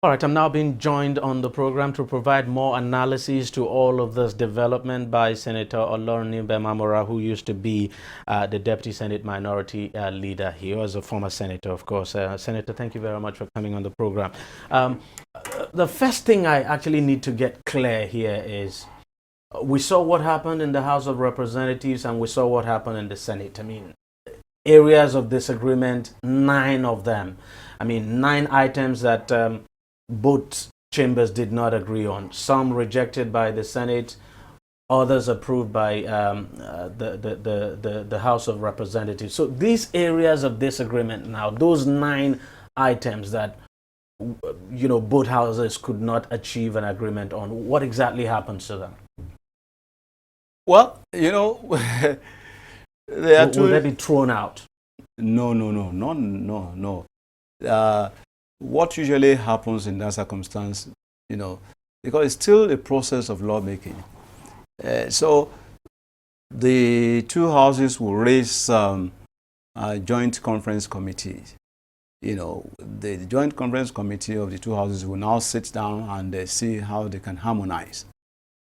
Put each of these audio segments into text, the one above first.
All right, I'm now being joined on the program to provide more analysis to all of this development by Senator Olorunimbe Mamora, who used to be the Deputy Senate Minority Leader. He was a former senator, of course. Senator, thank you very much for coming on the program. The first thing I actually need to get clear here is we saw what happened in the House of Representatives and we saw what happened in the Senate. I mean, areas of disagreement, 9 of them. I mean, 9 items that both chambers did not agree on. Some rejected by the Senate, others approved by the House of Representatives. So these areas of disagreement now, those 9 items that both houses could not achieve an agreement on, what exactly happens to them? Well, they are will they be thrown out? No. What usually happens in that circumstance, because it's still a process of lawmaking. So the 2 houses will raise joint conference committees. The joint conference committee of the 2 houses will now sit down and see how they can harmonize.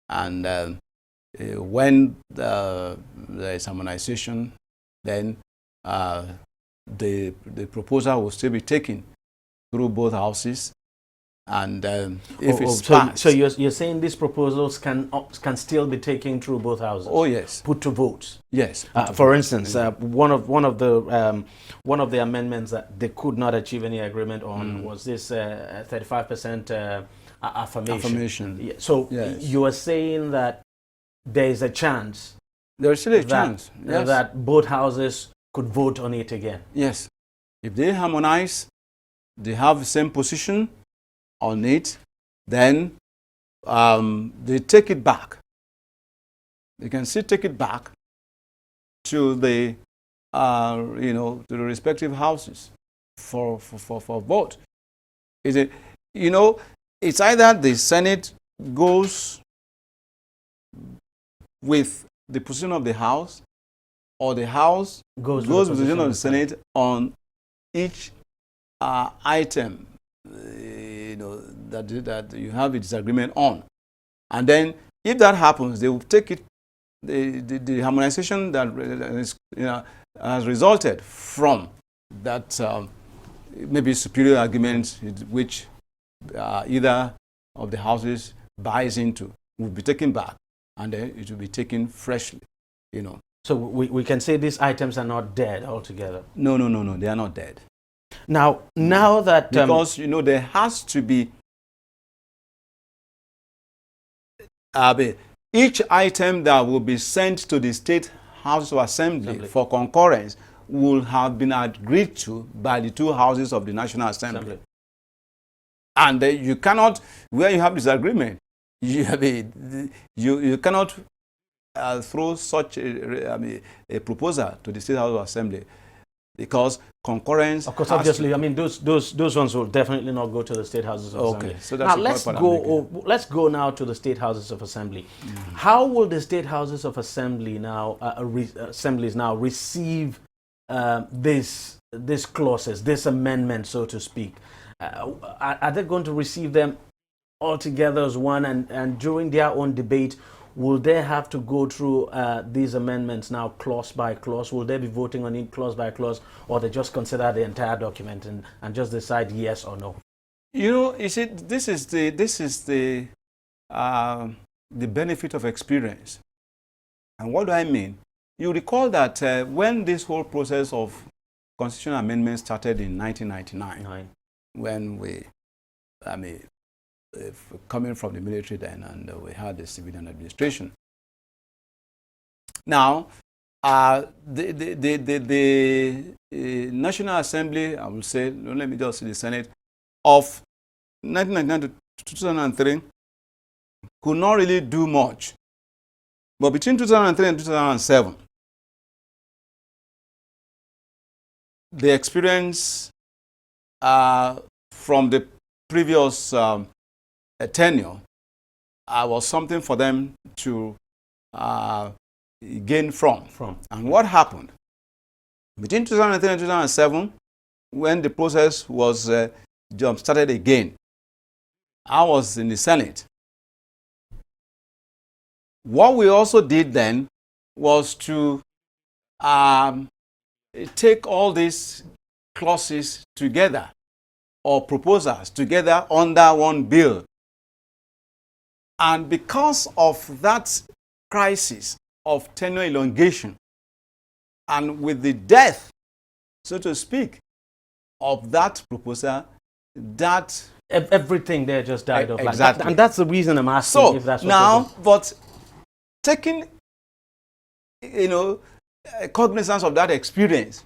And when there is harmonization, then the proposal will still be taken through both houses, and if it's passed. So you're saying these proposals can still be taken through both houses? Oh yes. Put to votes? Yes. For instance, one of the amendments that they could not achieve any agreement on was this 35% affirmation. Yeah. So yes. You are saying that there is a chance. There is still a chance. Yes. That both houses could vote on it again. Yes. If they harmonize, they have the same position on it, then they take it back. They can still take it back to the to the respective houses for vote. It's either the Senate goes with the position of the House, or the House goes with the position of the Senate on each item that you have a disagreement on. And then if that happens, they will take it, the harmonization that is, has resulted from that maybe superior argument which either of the houses buys into will be taken back, and then it will be taken freshly. So we can say these items are not dead altogether? No, they are not dead. Now that because there has to be each item that will be sent to the State House of Assembly for concurrence will have been agreed to by the 2 houses of the National Assembly. And you cannot, where you have disagreement, you cannot throw such a proposal to the State House of Assembly, because concurrence. Of course, obviously, I mean those ones will definitely not go to the State Houses of Assembly. Okay, so that's now let's go now to the State Houses of Assembly. How will the State Houses of Assembly now assemblies now receive these clauses, this amendment, so to speak? Are they going to receive them all together as one, and during their own debate, will they have to go through these amendments now clause by clause? Will they be voting on it clause by clause, or they just consider the entire document and just decide yes or no? You see, this is the benefit of experience. And what do I mean? You recall that when this whole process of constitutional amendment started in 1999, when coming from the military then, and we had the civilian administration. Now, the National Assembly, I will say, let me just say the Senate, of 1999 to 2003 could not really do much. But between 2003 and 2007, the experience from the previous tenure was something for them to gain from. And what happened? Between 2003 and 2007, when the process was jump-started again, I was in the Senate. What we also did then was to take all these clauses together or proposals together under one bill. And because of that crisis of tenure elongation and with the death, so to speak, of that proposal, that everything there just died off. Exactly. And that's the reason I'm asking so if that's what now, but taking, cognizance of that experience,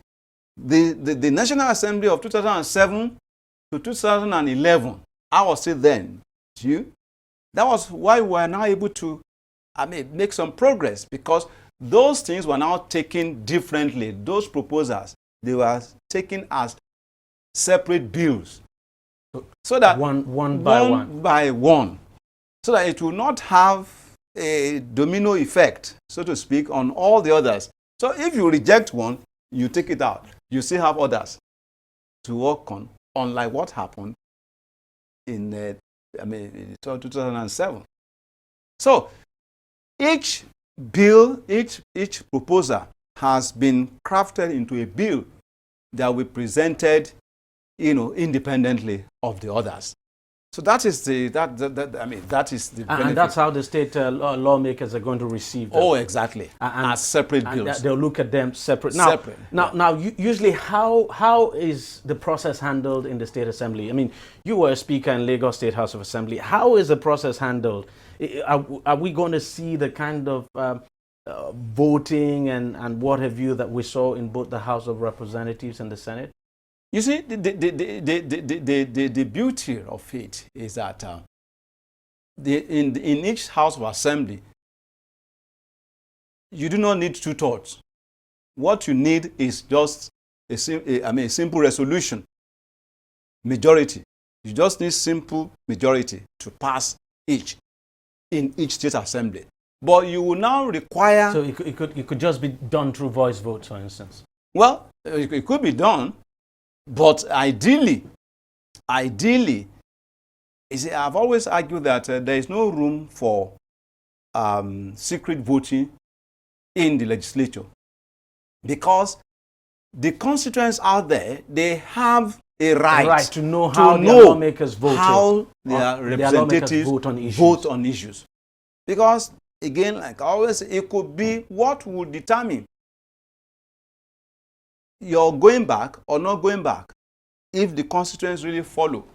the National Assembly of 2007 to 2011, I was still then, that was why we were now able to, make some progress, because those things were now taken differently. Those proposals, they were taken as separate bills, so that one by one, so that it will not have a domino effect, so to speak, on all the others. So if you reject one, you take it out. You still have others to work on, unlike what happened in 2007. So each bill, each proposal has been crafted into a bill that we presented, independently of the others. So that is that is the benefit. And that's how the state lawmakers are going to receive them. Oh, exactly. As separate bills. They'll look at them separate. Now, usually, how is the process handled in the State Assembly? I mean, you were a speaker in Lagos State House of Assembly. How is the process handled? Are we going to see the kind of voting and what have you that we saw in both the House of Representatives and the Senate? You see, the beauty of it is that in each House of Assembly, you do not need two-thirds. What you need is just a simple resolution, majority. You just need simple majority to pass in each state assembly. But you will now require... So it could just be done through voice votes, for instance? Well, it could be done. But ideally, you see, I've always argued that there is no room for secret voting in the legislature, because the constituents out there, they have a right to know how their lawmakers voted, how their representatives vote on issues. Because, again, like I always say, it could be what will determine you're going back or not going back if the constituents really follow.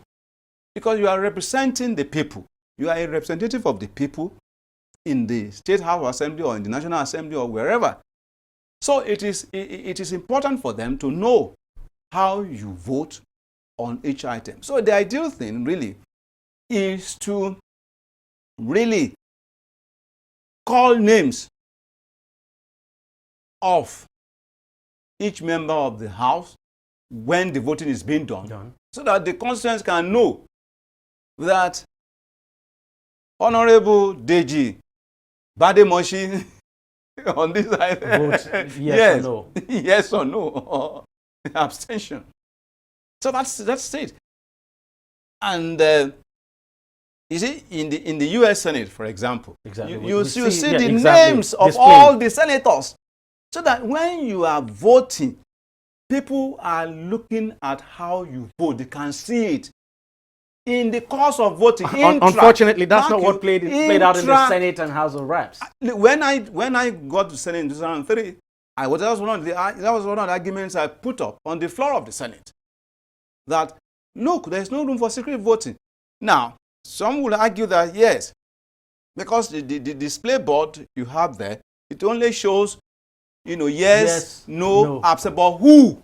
Because you are representing the people. You are a representative of the people in the State House Assembly or in the National Assembly or wherever. So it is important for them to know how you vote on each item. So the ideal thing really is to really call names of each member of the House when the voting is being done. So that the constituents can know that Honorable DEJI Bademoshi on this item vote yes or no. Yes or no, or abstention. So that's it. And you see, in the U.S. Senate, for example, you see the names of all the senators, so that when you are voting, people are looking at how you vote. They can see it in the course of voting. Unfortunately, that's not what played out in the Senate and House of Reps. When I got to Senate in 2003, that was one of the arguments I put up on the floor of the Senate. That look, there is no room for secret voting. Now, some will argue that yes, because the display board you have there, it only shows, yes, no, absent, but who?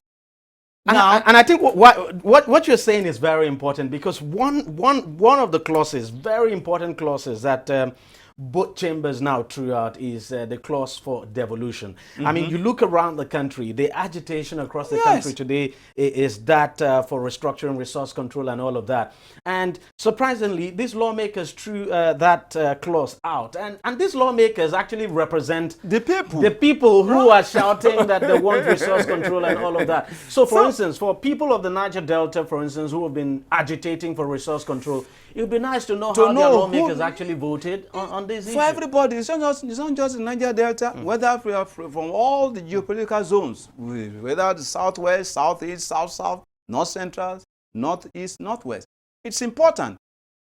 And I think what you're saying is very important, because one of the clauses, very important clauses that both chambers now throughout is the clause for devolution. I mean, you look around the country, the agitation across the country today is that for restructuring, resource control, and all of that. And surprisingly, these lawmakers threw that clause out. And these lawmakers actually represent the people. The people who are shouting that they want resource control and all of that. So, for instance, for people of the Niger Delta, for instance, who have been agitating for resource control, it would be nice to know how their lawmakers actually voted on this issue. For everybody, it's not just in Niger Delta, whether from all the geopolitical zones, whether the southwest, southeast, south, north central, northeast, northwest. It's important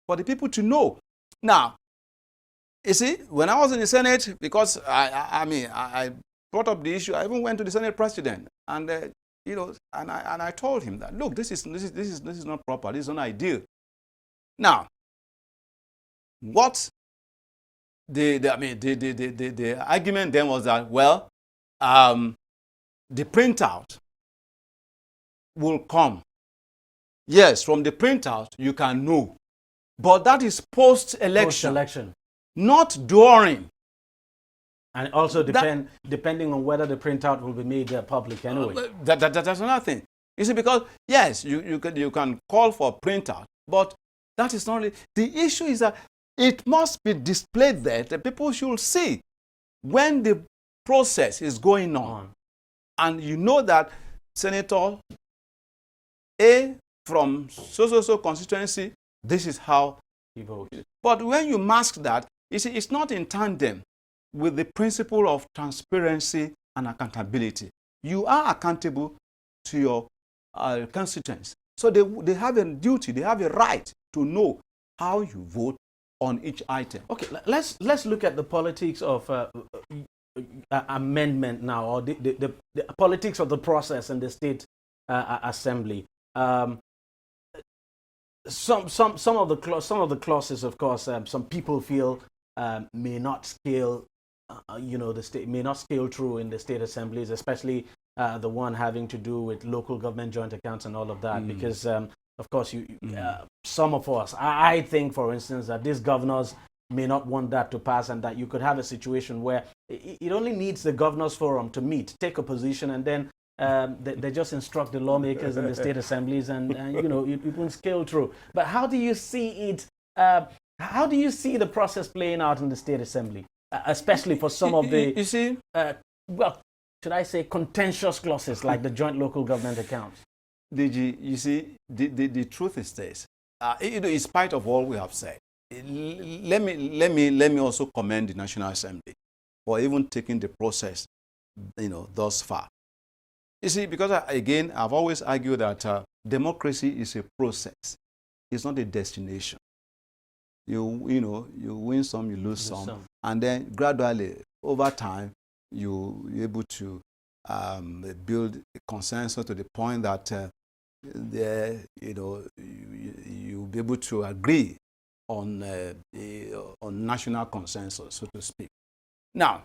for the people to know. Now, you see, when I was in the Senate, because I brought up the issue, I even went to the Senate president, and I told him that, look, this is not proper, this is not ideal. Now, what the argument then was that, well, the printout will come. Yes, from the printout you can know, but that is post-election. Post-election. Not during. And also depending on whether the printout will be made public anyway. That's another thing. You see, because yes, you can call for a printout, but that is not really. The issue is that it must be displayed there. The people should see when the process is going on. And you know that Senator A from so constituency, this is how he voted. But when you mask that, you see, it's not in tandem with the principle of transparency and accountability. You are accountable to your constituents. So they have a duty, they have a right to know how you vote on each item. Okay, let's look at the politics of amendment now, or the politics of the process in the state assembly. Some of the clauses, of course, some people feel may not scale. The state may not scale through in the state assemblies, especially the one having to do with local government joint accounts and all of that, because of course some of us, I think, for instance, that these governors may not want that to pass, and that you could have a situation where it only needs the governors forum to meet, take a position, and then they just instruct the lawmakers in the state assemblies, and it won't scale through. But how do you see it? How do you see the process playing out in the state assembly, especially for some of the should I say contentious clauses like the joint local government accounts? DG, you see, the truth is this. In spite of all we have said, let me also commend the National Assembly for even taking the process, thus far. You see, because I've always argued that democracy is a process. It's not a destination. You win some, you lose some, and then gradually over time you're able to build a consensus to the point that you'll be able to agree on national consensus, so to speak. Now,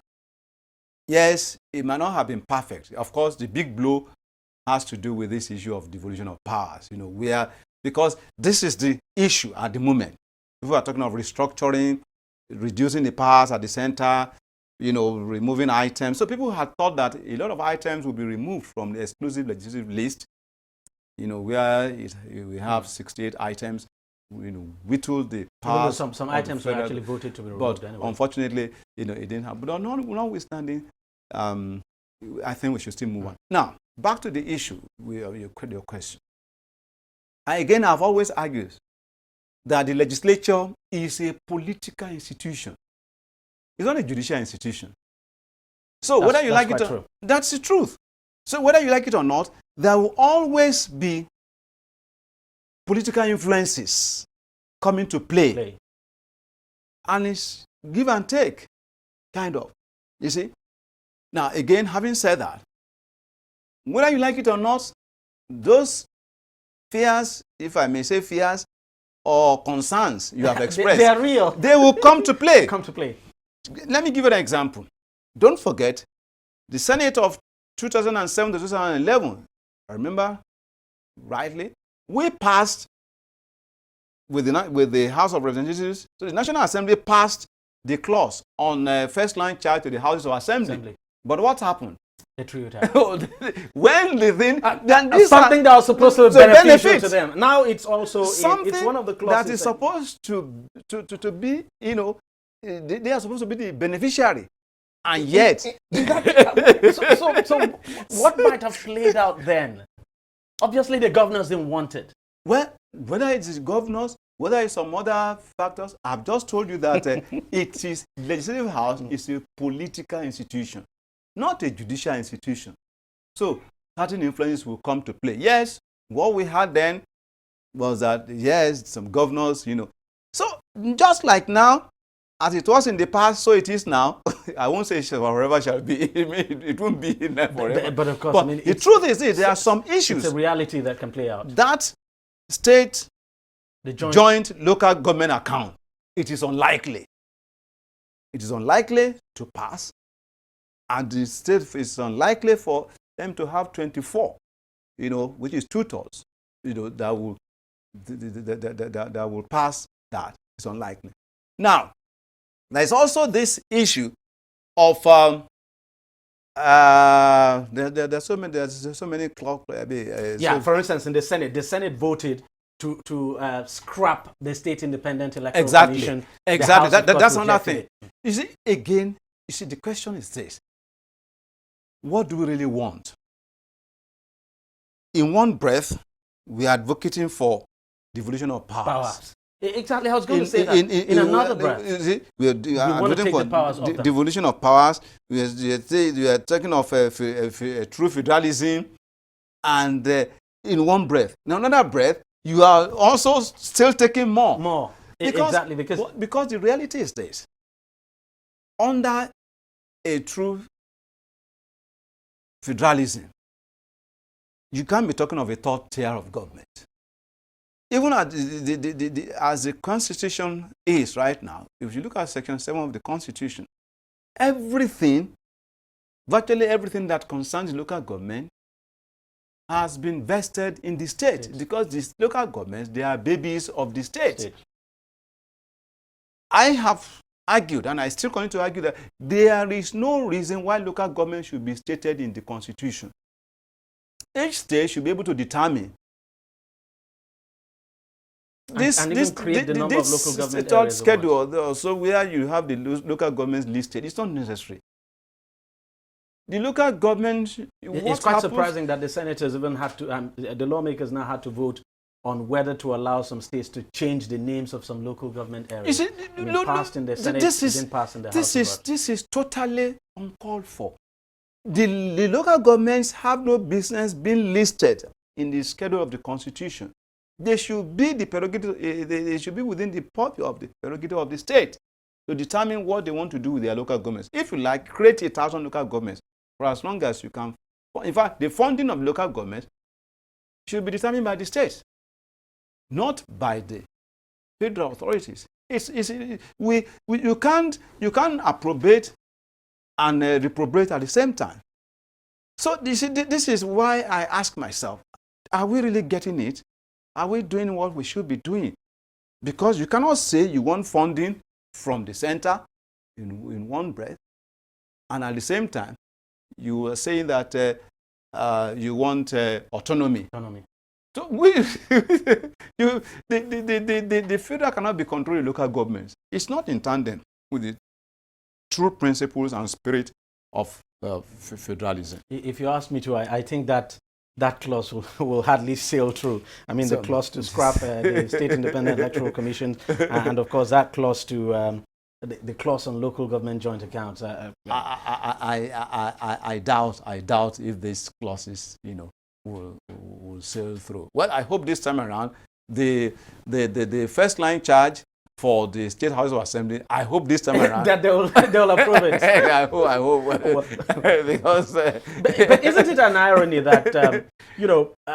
yes, it might not have been perfect. Of course, the big blow has to do with this issue of devolution of powers. Because this is the issue at the moment. People are talking of restructuring, reducing the powers at the center, removing items. So people had thought that a lot of items will be removed from the exclusive legislative list, where we have 68 items, whittle the powers. Some items were actually voted to be removed. But anyway, unfortunately, it didn't happen. But notwithstanding, I think we should still move on. Now, back to the issue, your question. I've always argued that the legislature is a political institution. It's not a judicial institution. So whether you like it or not, that's the truth. So whether you like it or not, there will always be political influences coming to play. And it's give and take, kind of. You see? Now, again, having said that, whether you like it or not, those fears, if I may say fears, or concerns you have expressed, they are real. They will come to play. Let me give you an example. Don't forget, the Senate of 2007 to 2011, I remember rightly, we passed with the House of Representatives, so the National Assembly passed the clause on first line charge to the Houses of Assembly. But what happened? They threw it out. When the thing, something that was supposed to be beneficial to them. Now it's also it's one of the clauses that is supposed to be, you know, they are supposed to be the beneficiary, and yet. So what might have played out then? Obviously, the governors didn't want it. Well, whether it is governors, whether it's some other factors, I've just told you that it is legislative house is a political institution, not a judicial institution. So certain influences will come to play. Yes, what we had then was that, yes, some governors, you know. So just like now, as it was in the past, so it is now. I won't say forever shall be. It won't be forever. But of course, but the truth is there are some issues. It's a reality that can play out. That state the joint local government account, it is unlikely. It is unlikely to pass. And the state is unlikely for them to have 24, you know, which is 2/3, you know, that will pass that. It's unlikely. Now, there's also this issue of there's so many for instance, in the Senate voted to scrap the State Independent Electoral Commission. Exactly. That's another thing. You see, again, the question is this: what do we really want? In one breath, we are advocating for devolution of powers. Exactly, I was going to say that. In another breath, we want to take the powers of devolution of powers. We are talking of a true federalism, and in one breath. In another breath, you are also still taking more. Because the reality is this: under a true federalism, you can't be talking of a third tier of government. Even as the Constitution is right now, if you look at Section 7 of the Constitution, virtually everything that concerns local government has been vested in the state, because these local governments, they are babies of the state. I have argued, and I still continue to argue, that there is no reason why local government should be stated in the Constitution. Each state should be able to determine this number of local government areas schedule, so where you have the local governments listed. It's not necessary. The local government. It's quite surprising that the senators even had to, the lawmakers now had to vote on whether to allow some states to change the names of some local government areas. Passed in the Senate, didn't pass in the House. This is totally uncalled for. The local governments have no business being listed in the schedule of the Constitution. They should be the prerogative. They should be within the purview of the prerogative of the state to determine what they want to do with their local governments. If you like, create 1,000 local governments for as long as you can. In fact, the funding of local governments should be determined by the states, not by the federal authorities. You can't appropriate and reprobate at the same time. So this is why I ask myself: are we really getting it? Are we doing what we should be doing? Because you cannot say you want funding from the center in one breath, and at the same time, you are saying that you want autonomy. So the federal cannot be controlling local governments. It's not in tandem with the true principles and spirit of federalism. If you ask me to, I think that clause will hardly sail through. I mean, the clause to scrap the State Independent Electoral Commission, and of course that clause to the clause on local government joint accounts. I doubt if these clauses, will sail through. Well, I hope this time around the first line charge for the State House of Assembly, I hope this time around that they'll approve it. I hope because but isn't it an irony that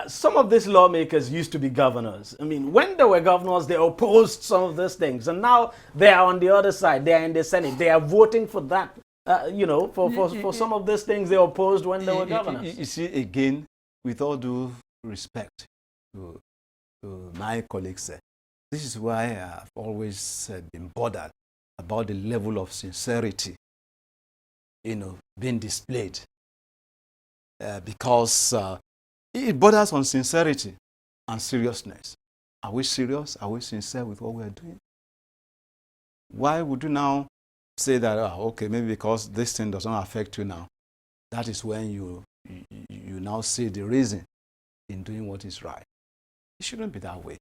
some of these lawmakers used to be governors? I mean, when they were governors, they opposed some of these things, and now they are on the other side. They are in the Senate. They are voting for that. For some of these things they opposed when they were governors. You see, again, with all due respect to my colleagues, this is why I've always been bothered about the level of sincerity, being displayed. Because it borders on sincerity and seriousness. Are we serious? Are we sincere with what we are doing? Why would you now say that, okay, maybe because this thing does not affect you now? That is when you now see the reason in doing what is right. It shouldn't be that way.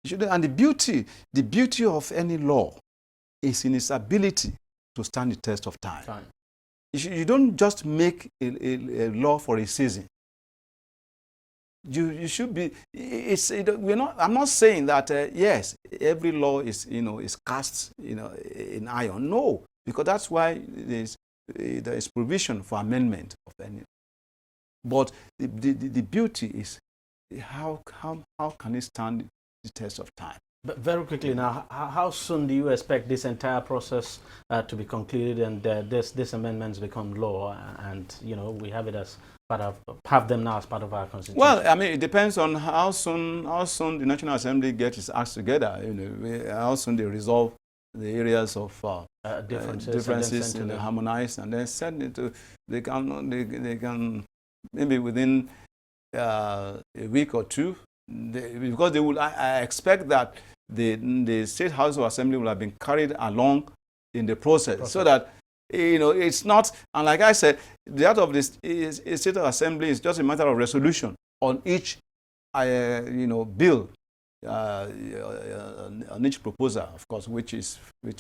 It shouldn't, and the beauty of any law is in its ability to stand the test of time. You don't just make a law for a season. You should be. I'm not saying that yes, every law is cast in iron. No, because that's why there is provision for amendment of any. But the beauty is how can it stand the test of time? But very quickly now, how soon do you expect this entire process to be concluded and this amendments become law, and we have it as have them now as part of our constitution? Well, I mean, it depends on how soon the National Assembly gets its acts together. How soon they resolve the areas of differences harmonize, and then send it to. They can maybe within a week or two, because they will. I expect that the State House of Assembly will have been carried along in the process. So that it's not, and like I said, the out of this State of Assembly is just a matter of resolution on each bill, on each proposal, of course, which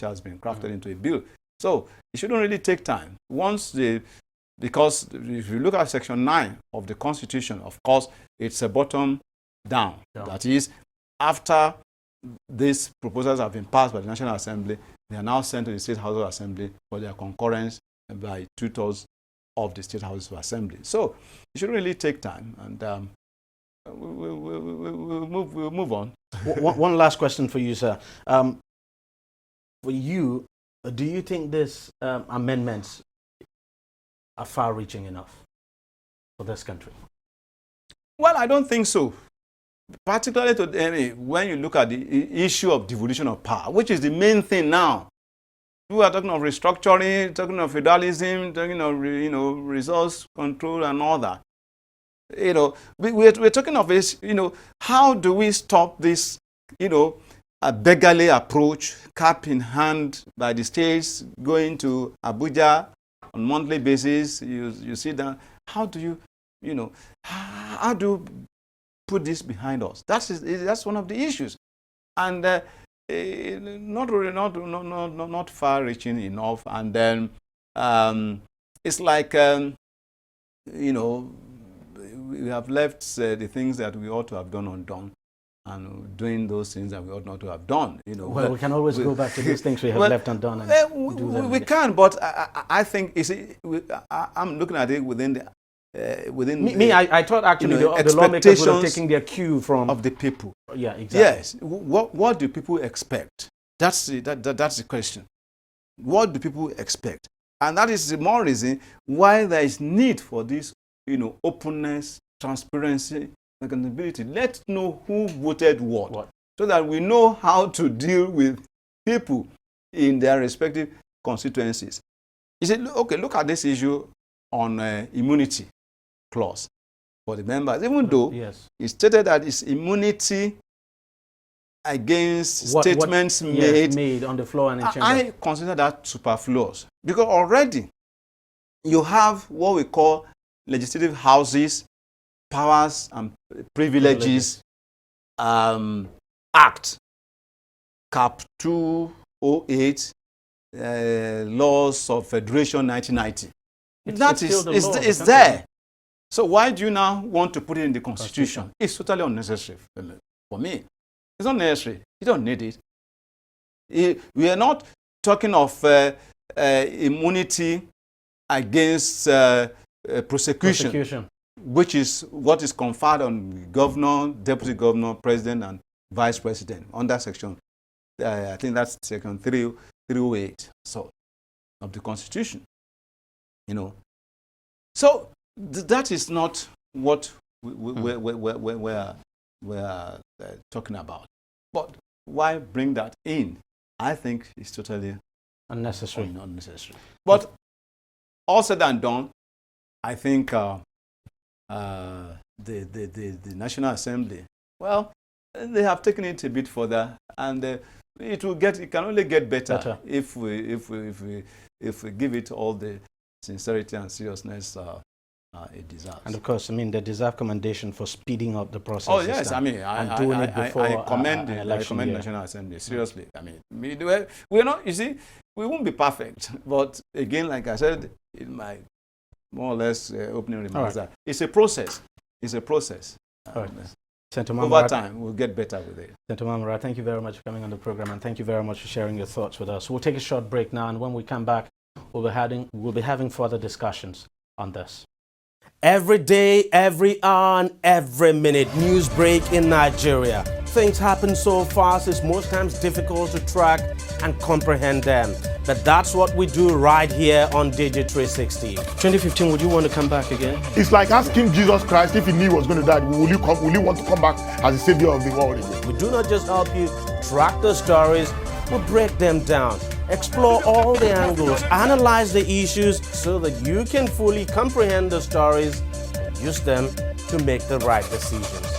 has been crafted into a bill. So it shouldn't really take time. Because if you look at Section 9 of the Constitution, of course, it's a bottom down. That is, after these proposals have been passed by the National Assembly, they are now sent to the State House of Assembly for their concurrence by 2/3 of the State House of Assembly. So it shouldn't really take time, and we'll move on. One last question for you, sir. For you, do you think these amendments are far-reaching enough for this country? Well, I don't think so. Particularly when you look at the issue of devolution of power, which is the main thing now. We are talking of restructuring, talking of feudalism, talking of resource control and all that. We're talking of this. How do we stop this? A beggarly approach, cap in hand by the states, going to Abuja on a monthly basis. You sit down. How do you how do put this behind us? That's one of the issues, and not far-reaching enough. And then it's like we have left the things that we ought to have done undone, and doing those things that we ought not to have done. Well, we can always go back to those things we have left undone. And do them we can, but I think I'm looking at it within the. I thought actually the lawmakers were taking their cue from of the people. Yeah, exactly. Yes. What do people expect? That's the question. What do people expect? And that is the more reason why there is need for this, openness, transparency, accountability. Let's know who voted what, so that we know how to deal with people in their respective constituencies. You say, okay, look at this issue on immunity clause for the members, even though it stated that it's immunity against statements made on the floor and in chamber. I consider that superfluous, because already you have what we call legislative houses, powers and privileges Act, Cap 208, Laws of Federation 1990. It's there. So why do you now want to put it in the Constitution? It's totally unnecessary for me. It's not necessary. You don't need it. We are not talking of immunity against prosecution, which is what is conferred on governor, deputy governor, president, and vice president under section, I think that's section 308 of the Constitution. So that is not what we're talking about. But why bring that in? I think it's totally unnecessary. unnecessary. But all said and done, I think the National Assembly, well, they have taken it a bit further, and it can only get better. if we give it all the sincerity and seriousness it deserves. And of course, I mean, they deserve commendation for speeding up the process. Oh yes, I mean, I commend the National Assembly, seriously. I mean, we're not, you see, we won't be perfect, but again, like I said in my more or less opening remarks, that it's a process. It's a process. Over time, we'll get better with it. Senator Mamara, thank you very much for coming on the program, and thank you very much for sharing your thoughts with us. We'll take a short break now, and when we come back, we'll be having further discussions on this. Every day, every hour, and every minute, news break in Nigeria. Things happen so fast, it's most times difficult to track and comprehend them. But that's what we do right here on DEJI360. 2015, would you want to come back again? It's like asking Jesus Christ if he knew he was going to die, will you want to come back as the savior of the world again? We do not just help you track the stories, we break them down, explore all the angles, analyze the issues so that you can fully comprehend the stories and use them to make the right decisions.